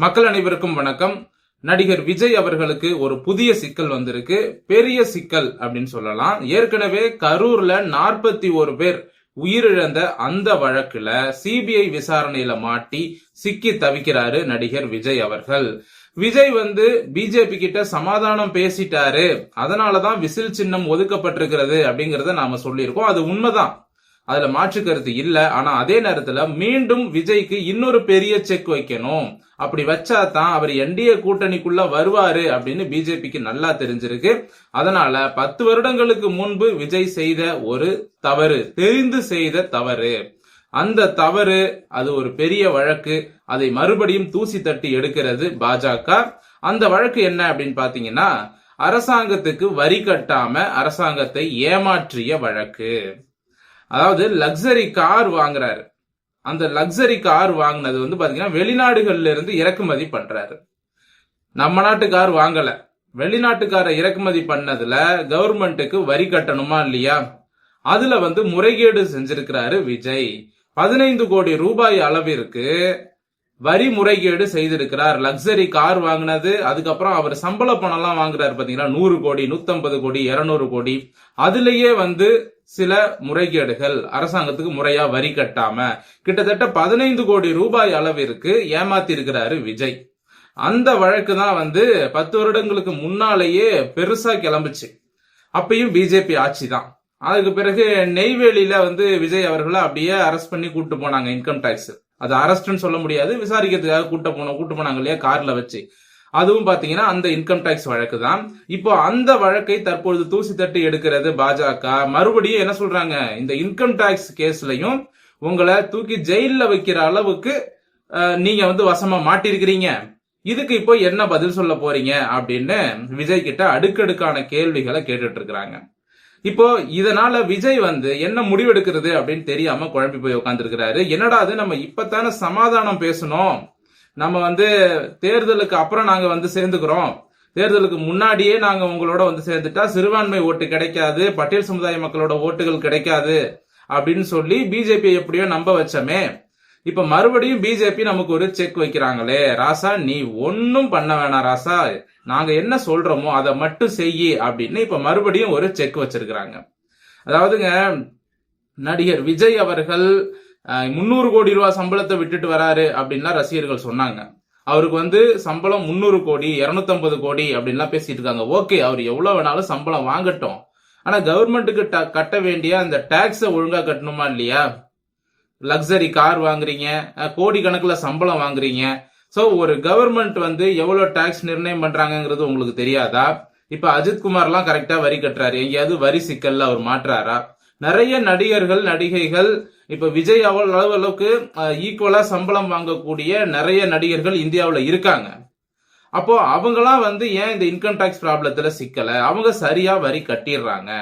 மக்கள் அனைவருக்கும் வணக்கம். நடிகர் விஜய் அவர்களுக்கு ஒரு புதிய சிக்கல் வந்திருக்கு. பெரிய சிக்கல் அப்படின்னு சொல்லலாம். ஏற்கனவே கரூர்ல 41 பேர் உயிரிழந்த அந்த வழக்குல சிபிஐ விசாரணையில மாட்டி சிக்கி தவிக்கிறாரு நடிகர் விஜய் அவர்கள். விஜய் பிஜேபி கிட்ட சமாதானம் பேசிட்டாரு, அதனாலதான் விசில் சின்னம் ஒதுக்கப்பட்டிருக்கிறது அப்படிங்கறத நாம சொல்லியிருக்கோம். அது உண்மைதான், அதுல மாற்று கருத்து இல்ல. ஆனா அதே நேரத்துல மீண்டும் விஜய்க்கு இன்னொரு பெரிய செக் வைக்கணும். அப்படி வச்சா தான் அவர் என்டிஏ கூட்டணிக்குள்ள வருவாரு அப்படின்னு பிஜேபிக்கு நல்லா தெரிஞ்சிருக்கு. அதனால 10 வருடங்களுக்கு முன்பு விஜய் செய்த ஒரு தவறு, தெரிந்து செய்த தவறு, அந்த தவறு அது ஒரு பெரிய வழக்கு. அதை மறுபடியும் தூசி தட்டி எடுக்கிறது பாஜக. அந்த வழக்கு என்ன அப்படின்னு பாத்தீங்கன்னா, அரசாங்கத்துக்கு வரி கட்டாம அரசாங்கத்தை ஏமாற்றிய வழக்கு. அதாவது லக்ஸரி கார் வாங்குறாரு. அந்த லக்ஸரி கார் வாங்கினது பாத்தீங்கன்னா வெளிநாடுகள்ல இருந்து இறக்குமதி பண்றாரு. நம்ம நாட்டு கார் வாங்கல, வெளிநாட்டுக்கார இறக்குமதி பண்ணதுல கவர்மெண்ட்டுக்கு வரி கட்டணுமா இல்லையா? அதுல முறைகேடு செஞ்சிருக்கிறாரு விஜய். 15 கோடி ரூபாய் அளவிற்கு வரி முறைகேடு செய்திருக்கிறார். லக்ஸரி கார் வாங்கினது, அதுக்கப்புறம் அவர் சம்பள பணம் எல்லாம் வாங்குறாரு பாத்தீங்கன்னா, 100 கோடி 150 கோடி 200 கோடி, அதுலயே சில முறைகேடுகள், அரசாங்கத்துக்கு முறையா வரி கட்டாம கிட்டத்தட்ட 15 கோடி ரூபாய் அளவிற்கு ஏமாத்தி இருக்கிறாரு விஜய். அந்த வழக்கு தான் 10 வருடங்களுக்கு முன்னாலேயே பெருசா கிளம்புச்சு. அப்பயும் பிஜேபி ஆட்சி தான். அதுக்கு பிறகு நெய்வேலியில விஜய் அவர்களை அப்படியே அரெஸ்ட் பண்ணி கூட்டு போனாங்க. இன்கம் டாக்ஸ், அது அரெஸ்ட்னு சொல்ல முடியாது, விசாரிக்கிறதுக்காக கூட்டு போனாங்க இல்லையா, கார்ல வச்சு. அதுவும் பாத்தீங்கன்னா அந்த இன்கம் டாக்ஸ் வழக்கு தான். இப்போ அந்த வழக்கை தற்பொழுது தூசி தட்டி எடுக்கிறது பாஜக. மறுபடியும் என்ன சொல்றாங்க, இந்த இன்கம் டாக்ஸ் கேஸ்லயும் உங்களை தூக்கி ஜெயில வைக்கிற அளவுக்கு நீங்க வசமா மாட்டிருக்கிறீங்க, இதுக்கு இப்போ என்ன பதில் சொல்ல போறீங்க அப்படின்னு விஜய் கிட்ட அடுக்கடுக்கான கேள்விகளை கேட்டுட்டு இருக்கிறாங்க. இப்போ இதனால விஜய் என்ன முடிவெடுக்கிறது அப்படின்னு தெரியாம குழம்பி போய் உட்கார்ந்து இருக்கிறாரு. என்னடா அது, நம்ம இப்பத்தானே சமாதானம் பேசணும், நம்ம தேர்தலுக்கு அப்புறம் நாங்க சேர்ந்துக்கிறோம், தேர்தலுக்கு முன்னாடியே நாங்க உங்களோட சேர்ந்துட்டா சிறுபான்மை ஓட்டு கிடைக்காது, பட்டியல் சமுதாய மக்களோட ஓட்டுகள் கிடைக்காது அப்படின்னு சொல்லி பிஜேபி எப்படியோ நம்ப வச்சமே. இப்ப மறுபடியும் பிஜேபி நமக்கு ஒரு செக் வைக்கிறாங்களே, ராசா நீ ஒன்னும் பண்ண வேணாம் ராசா, நாங்க என்ன சொல்றோமோ அதை மட்டும் செய்யி அப்படின்னு இப்ப மறுபடியும் ஒரு செக் வச்சிருக்கிறாங்க. அதாவதுங்க, நடிகர் விஜய் அவர்கள் 300 கோடி ரூபாய் சம்பளத்தை விட்டுட்டு வராரு அப்படின்லாம் ரசிகர்கள் சொன்னாங்க. அவருக்கு சம்பளம் 300 கோடி 250 கோடி அப்படின்லாம் பேசிட்டு இருக்காங்க. ஓகே, அவர் எவ்வளவு வேணாலும் சம்பளம் வாங்கட்டும், ஆனா கவர்மெண்ட்டுக்கு கட்ட வேண்டிய அந்த டாக்ஸ ஒழுங்கா கட்டணுமா இல்லையா? லக்ஸரி கார் வாங்குறீங்க, கோடி கணக்குல சம்பளம் வாங்குறீங்க. சோ ஒரு கவர்மெண்ட் எவ்வளவு டாக்ஸ் நிர்ணயம் பண்றாங்கிறது உங்களுக்கு தெரியாதா? இப்ப அஜித் குமார் எல்லாம் கரெக்டா வரி கட்டுறாரு, எங்கேயாவது வரி சிக்கல்ல அவர் மாற்றாரா? நிறைய நடிகர்கள் நடிகைகள் இப்ப விஜய் அளவுக்கு ஈக்குவலா சம்பளம் வாங்கக்கூடிய நிறைய நடிகர்கள் இந்தியாவுல இருக்காங்க. அப்போ அவங்கலாம் ஏன் இந்த இன்கம் டாக்ஸ் ப்ராப்ளத்துல சிக்கல? அவங்க சரியா வரி கட்டிடுறாங்க.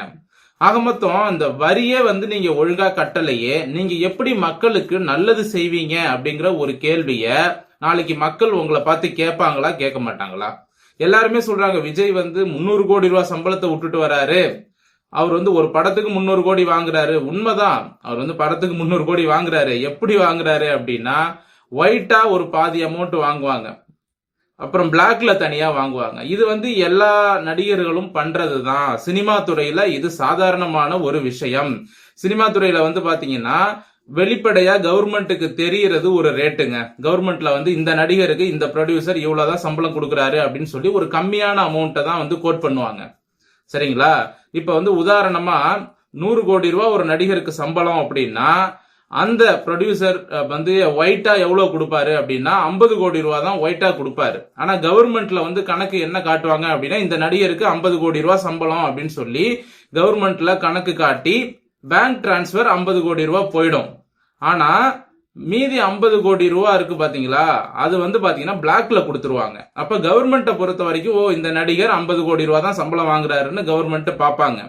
ஆக மொத்தம் இந்த வரியே நீங்க ஒழுங்கா கட்டலையே, நீங்க எப்படி மக்களுக்கு நல்லது செய்வீங்க அப்படிங்கிற ஒரு கேள்விய நாளைக்கு மக்கள் உங்களை பார்த்து கேட்பாங்களா, கேட்க மாட்டாங்களா? எல்லாருமே சொல்றாங்க விஜய் 300 கோடி ரூபாய் சம்பளத்தை விட்டுட்டு வராரு, அவர் ஒரு படத்துக்கு 300 கோடி வாங்குறாரு. உண்மைதான், அவர் படத்துக்கு 300 கோடி வாங்குறாரு. எப்படி வாங்குறாரு அப்படின்னா, ஒயிட்டா ஒரு பாதி அமௌண்ட் வாங்குவாங்க, அப்புறம் பிளாக்ல தனியா வாங்குவாங்க. இது எல்லா நடிகர்களும் பண்றதுதான். சினிமா துறையில இது சாதாரணமான ஒரு விஷயம். சினிமா துறையில பாத்தீங்கன்னா வெளிப்படையா கவர்மெண்ட்டுக்கு தெரியறது ஒரு ரேட்டுங்க. கவர்மெண்ட்ல இந்த நடிகருக்கு இந்த ப்ரொடியூசர் இவ்வளவுதான் சம்பளம் கொடுக்கறாரு அப்படின்னு சொல்லி ஒரு கம்மியான அமௌண்ட்டை தான் கோட் பண்ணுவாங்க. சரிங்களா? இப்ப உதாரணமா 100 கோடி ரூபாய் ஒரு நடிகருக்கு சம்பளம் அப்படின்னா, அந்த ப்ரொடியூசர் ஒயிட்டா எவ்வளவு கொடுப்பாரு அப்படின்னா 50 கோடி ரூபாய் தான் ஒயிட்டா கொடுப்பாரு. ஆனா கவர்மெண்ட்ல கணக்கு என்ன காட்டுவாங்க அப்படின்னா, இந்த நடிகருக்கு 50 கோடி ரூபாய் சம்பளம் அப்படின்னு சொல்லி கவர்மெண்ட்ல கணக்கு காட்டி பேங்க் டிரான்ஸ்பர் 50 கோடி ரூபாய் போயிடும். ஆனா மீதி 50 கோடி ரூபாய் இருக்கு பாத்தீங்களா, அது பாத்தீங்கன்னா பிளாக்ல கொடுத்துருவாங்க. அப்ப கவர்மெண்ட்டை பொறுத்த வரைக்கும், ஓ இந்த நடிகர் 50 கோடி ரூபாய் தான் சம்பளம் வாங்குறாருன்னு கவர்மெண்ட் பாப்பாங்க.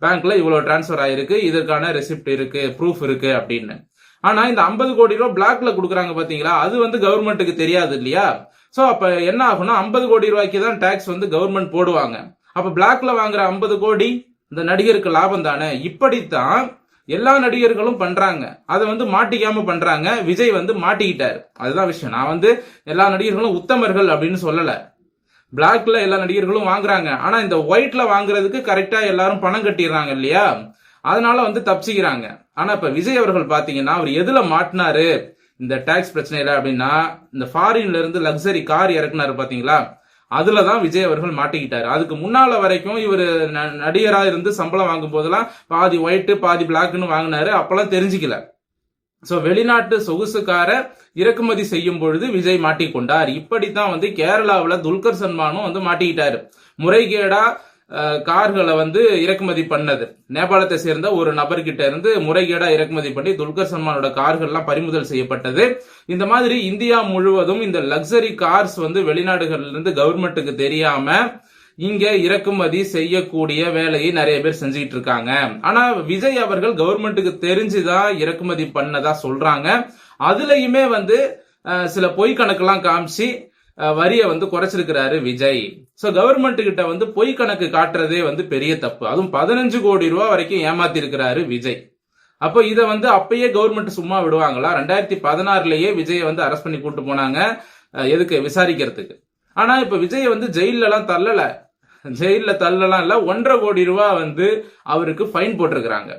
பேங்க்ல இவ்வளவு டிரான்ஸ்பர் ஆயிருக்கு, இதற்கான ரெசிப்ட் இருக்கு, ப்ரூஃப் இருக்கு அப்படின்னு. ஆனா இந்த 50 கோடி ரூபாய் பிளாக்ல கொடுக்குறாங்க பாத்தீங்களா, அது கவர்மெண்ட்டுக்கு தெரியாது இல்லையா? சோ அப்ப என்ன ஆகும்னா, 50 கோடி ரூபாய்க்கு தான் டாக்ஸ் கவர்மெண்ட் போடுவாங்க. அப்ப பிளாக்ல வாங்குற 50 கோடி இந்த நடிகருக்கு லாபம் தானே. இப்படித்தான் எல்லா நடிகர்களும் பண்றாங்க, அதை வந்து மாட்டிக்காம பண்றாங்க. விஜய் வந்து மாட்டிக்கிட்டாரு, அதுதான் விஷயம். நான் வந்து எல்லா நடிகர்களும் உத்தமர்கள் அப்படின்னு சொல்லல. பிளாக்ல எல்லா நடிகர்களும் வாங்குறாங்க, ஆனா இந்த ஒயிட்ல வாங்குறதுக்கு கரெக்டா எல்லாரும் பணம் கட்டிடுறாங்க இல்லையா, அதனால வந்து தப்பிச்சுக்கிறாங்க. ஆனா இப்ப விஜய் அவர்கள் பாத்தீங்கன்னா அவர் எதுல மாட்டினாரு இந்த டாக்ஸ் பிரச்சனையில அப்படின்னா, இந்த ஃபாரின்ல இருந்து லக்ஸரி கார் இறக்குனாரு பாத்தீங்களா, அதுலதான் விஜய் அவர்கள் மாட்டிக்கிட்டாரு. அதுக்கு முன்னால வரைக்கும் இவர் நடிகரா இருந்து சம்பளம் வாங்கும் போதெல்லாம் பாதி ஒயிட் பாதி பிளாக்னு வாங்கினாரு, அப்பெல்லாம் தெரிஞ்சுக்கல. சோ வெளிநாட்டு சொகுசுக்கார இறக்குமதி செய்யும் பொழுது விஜய் மாட்டிக்கொண்டார். இப்படித்தான் வந்து கேரளாவுல துல்கர் சல்மானும் வந்து மாட்டிக்கிட்டாரு. முறைகேடா கார்களை வந்து இறக்குமதி பண்ணது, நேபாளத்தை சேர்ந்த ஒரு நபர்கிட்ட இருந்து முறைகேடா இறக்குமதி பண்ணி துல்கர் சல்மானோட கார்கள்லாம் பறிமுதல் செய்யப்பட்டது. இந்த மாதிரி இந்தியா முழுவதும் இந்த லக்ஸரி கார்ஸ் வந்து வெளிநாடுகள்ல இருந்து கவர்மெண்ட்டுக்கு தெரியாம இங்க இறக்குமதி செய்யக்கூடிய வேலையை நிறைய பேர் செஞ்சுட்டு இருக்காங்க. ஆனா விஜய் அவர்கள் கவர்மெண்ட்டுக்கு தெரிஞ்சுதான் இறக்குமதி பண்ணதா சொல்றாங்க. அதுலயுமே வந்து சில பொய் கணக்கெல்லாம் காமிச்சு வரிய வந்து குறைச்சிருக்கிறாரு விஜய். சோ கவர்மெண்ட் கிட்ட வந்து பொய் கணக்கு காட்டுறதே வந்து பெரிய தப்பு. அதுவும் 15 கோடி ரூபாய் வரைக்கும் ஏமாத்தி இருக்கிறாரு விஜய். அப்போ இதை வந்து அப்பயே கவர்மெண்ட் சும்மா விடுவாங்களா? 2016லயே விஜயை வந்து அரெஸ்ட் பண்ணி கூட்டு போனாங்க, எதுக்கு? விசாரிக்கிறதுக்கு. ஆனா இப்ப விஜய் வந்து ஜெயில எல்லாம் தள்ளல, ஜெயில தள்ளலாம் இல்ல, 1.5 கோடி ரூபாய் வந்து அவருக்கு ஃபைன் போட்டிருக்கிறாங்க.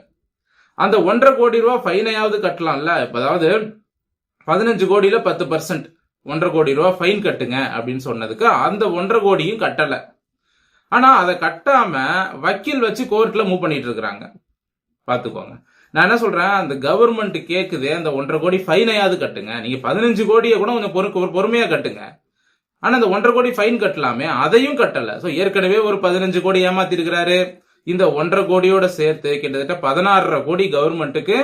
அந்த 1.5 கோடி ரூபாய் ஃபைனையாவது கட்டலாம்ல. அதாவது 15 கோடியில 10%, 1.5 கோடி ரூபாய் ஃபைன் கட்டுங்க அப்படின்னு சொன்னதுக்கு அந்த 1.5 கோடியும் கட்டல. ஆனா அதை கட்டாம வக்கீல் வச்சு கோர்ட்ல மூவ் பண்ணிட்டு இருக்காங்க. பாத்துக்கோங்க. நான் என்ன சொல்றேன், அந்த கவர்மெண்ட் கேக்குது அந்த 1.5 கோடி ஃபைனையாவது கட்டுங்க. நீங்க 15 கோடியை கூட கொஞ்சம் பொறுமையா கட்டுங்க. ஆனா அந்த 1.5 கோடி ஃபைன் கட்டலாமே, அதையும் கட்டல. சோ ஏற்கனவே ஒரு 15 கோடி ஏமாத்தி இருக்கிறாரு. இந்த 1.5 கோடியோட சேர்த்து கிட்டத்தட்ட 16.5 கோடி கவர்மெண்ட்டுக்கு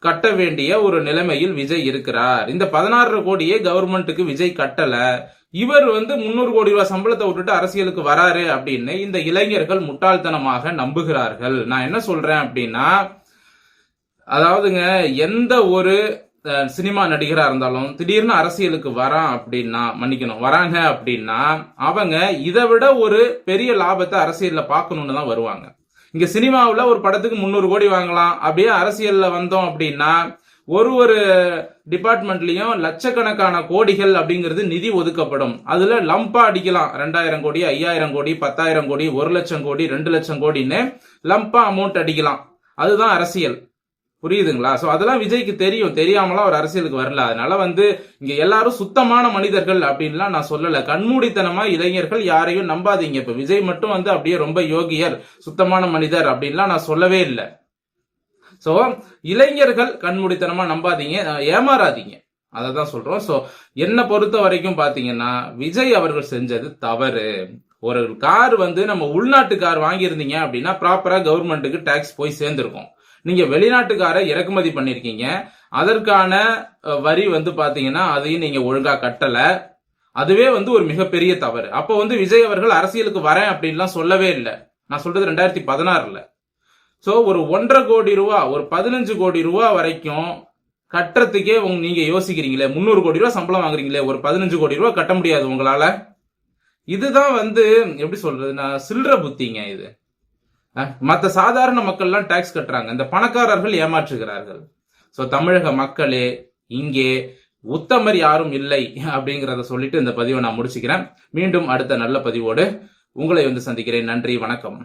கட்ட வேண்டிய ஒரு நிலைமையில் விஜய் இருக்கிறார். இந்த 16.5 கோடியே கவர்மெண்ட்டுக்கு விஜய் கட்டல. இவர் வந்து 300 கோடி ரூபாய் சம்பளத்தை விட்டுட்டு அரசியலுக்கு வராரு அப்படின்னு இந்த இளைஞர்கள் முட்டாள்தனமாக நம்புகிறார்கள். நான் என்ன சொல்றேன் அப்படின்னா, அதாவதுங்க எந்த ஒரு சினிமா நடிகரா இருந்தாலும் திடீர்னு அரசியலுக்கு வராங்க அப்படின்னா அவங்க இதை விட ஒரு பெரிய லாபத்தை அரசியல்ல பார்க்கணும்னு தான் வருவாங்க. இங்க சினிமாவில் ஒரு படத்துக்கு 300 கோடி வாங்கலாம், அப்படியே அரசியல்ல வந்தோம் அப்படின்னா ஒரு டிபார்ட்மெண்ட்லயும் லட்சக்கணக்கான கோடிகள் அப்படிங்கிறது நிதி ஒதுக்கப்படும். அதுல லம்பா அடிக்கலாம், 2000 கோடி 5000 கோடி 10,000 கோடி 1 லட்சம் கோடி 2 லட்சம் கோடின்னு லம்பா அமௌண்ட் அடிக்கலாம். அதுதான் அரசியல். புரியுதுங்களா? சோ அதெல்லாம் விஜய்க்கு தெரியும், தெரியாமலாம் ஒரு அரசியலுக்கு வரல. அதனால வந்து இங்க எல்லாரும் சுத்தமான மனிதர்கள் அப்படின்லாம் நான் சொல்லல. கண்மூடித்தனமா இளைஞர்கள் யாரையும் நம்பாதீங்க. இப்ப விஜய் மட்டும் வந்து அப்படியே ரொம்ப யோகியர் சுத்தமான மனிதர் அப்படின்லாம் நான் சொல்லவே இல்லை. சோ இளைஞர்கள் கண்மூடித்தனமா நம்பாதீங்க, ஏமாறாதீங்க, அததான் சொல்றோம். சோ என்ன பொறுத்த வரைக்கும் பாத்தீங்கன்னா விஜய் அவர்கள் செஞ்சது தவறு. ஒரு கார் வந்து நம்ம உள்நாட்டு கார் வாங்கியிருந்தீங்க அப்படின்னா ப்ராப்பரா கவர்மெண்ட்டுக்கு டாக்ஸ் போய் சேர்ந்திருக்கும். நீங்க வெளிநாட்டுக்கார இறக்குமதி பண்ணிருக்கீங்க, அதற்கான வரி வந்து பாத்தீங்கன்னா அதையும் நீங்க ஒழுங்கா கட்டல. அதுவே வந்து ஒரு மிகப்பெரிய தவறு. அப்ப வந்து விஜய் அவர்கள் அரசியலுக்கு வரேன் அப்படின்லாம் சொல்லவே இல்லை. நான் சொல்றது 2016ல. சோ ஒரு 1.5 கோடி ரூபாய், ஒரு 15 கோடி ரூபாய் வரைக்கும் கட்டுறதுக்கே நீங்க யோசிக்கிறீங்களே, 300 கோடி ரூபாய் சம்பளம் வாங்குறீங்களே, ஒரு 15 கோடி ரூபாய் கட்ட முடியாது உங்களால? இதுதான் வந்து எப்படி சொல்றது, நான் சில்லற புத்திங்க இது. மற்ற சாதாரண மக்கள்லாம் டாக்ஸ் கட்டுறாங்க, இந்த பணக்காரர்கள் ஏமாற்றுகிறார்கள். சோ தமிழக மக்களே, இங்கே உத்தமர் யாரும் இல்லை அப்படிங்கறத சொல்லிட்டு இந்த பதிவை நான் முடிச்சுக்கிறேன். மீண்டும் அடுத்த நல்ல பதிவோடு உங்களை வந்து சந்திக்கிறேன். நன்றி, வணக்கம்.